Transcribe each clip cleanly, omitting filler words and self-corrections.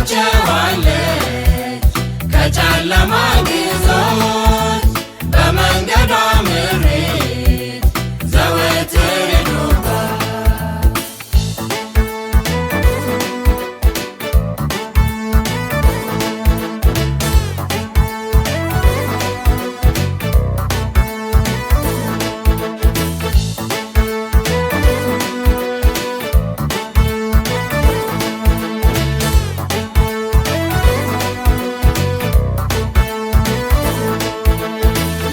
ታወጣቸዋለች ከጨለማ ግዞት በመንገዷ ምሪት ዘወትር ሄዱባት።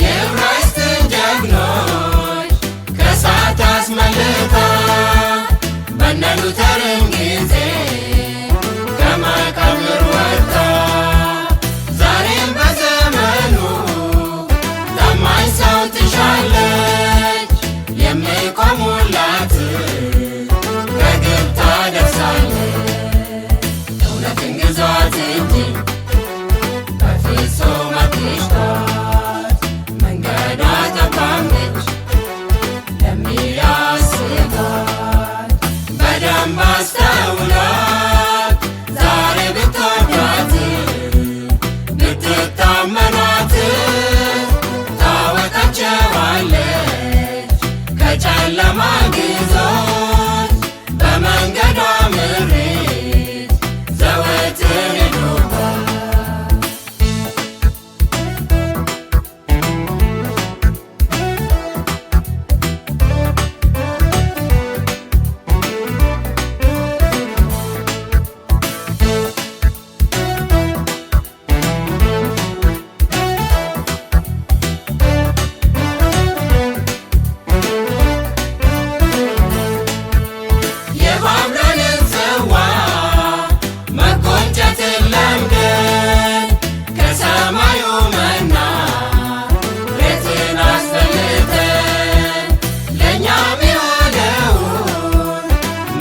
የዕብራይስጥን ጀግኖች ከእሳት አስመልጣ በእነ ሉተርን ጊዜ ከመቃብር ወጥታ ዛሬም በዘመኑ ታማኝ ሰው ትሻለች የሚቆሙላት ከግብ ታደርሳለች። እውነትን ግዟት እንጂ በፍጹም አትሽጧት። መንገዷ ጠባብ ነች ለሚያስባት በደንብ አስተውሏት። ዛሬ ብትወዷት ብትታመኗት ታወጣቸዋለች ከጨለማ ግዞት በመንገዷ ምሪት ዘወትር ሄዱባት። የባቢሎንን ጽዋ መጎንጨትን ለምደን ከሰማዩ መና ሬትን አስፈልተን ለእኛ የሚሆነውን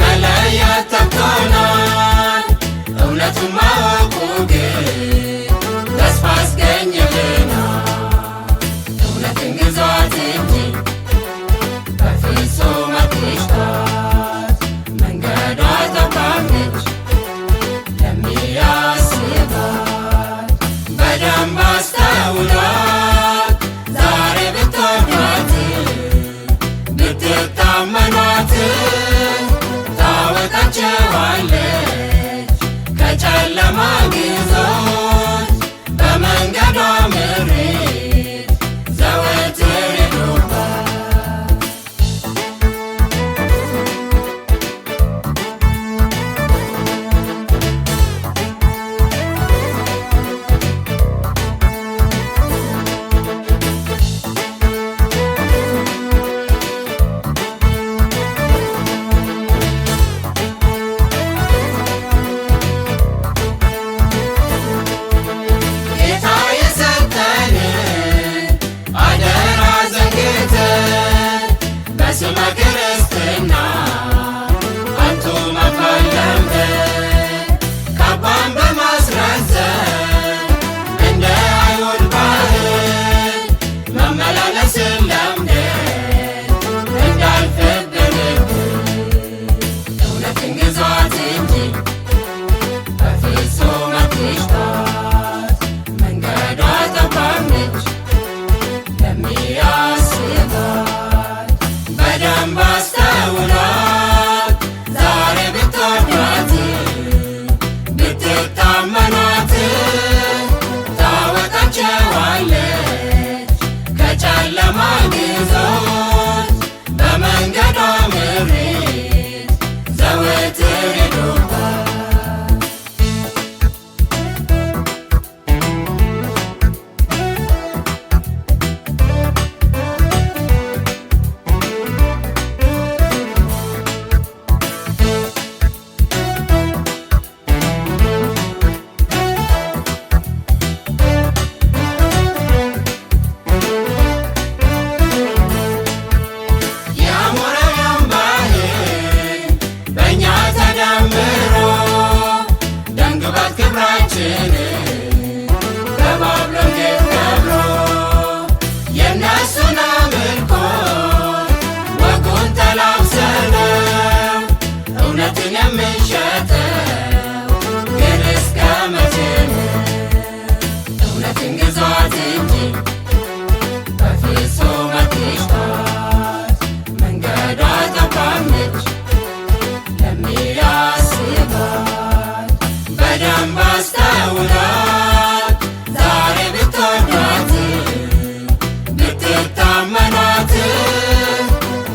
መለየት ተግቶናል። እውነቱን ማወቁ ግን ተስፋ አስገኝልናል። እውነትን ግዟት እንጂ በፍጹም አትሽጧት። መንገዷ ጠባብ ነች ለሚያስባት በደንብ አስተውሏት። ዛሬ ብትወዷት ብትታመኗት ታወጣቸዋለች ከጨለማ ግዞት በመንገዷ ምሪት ዘወትር ሄዱባት። በደንብ አስተውሏት። ዛሬ ብትወዷት ብትታመኗት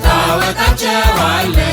ታወጣቸዋለች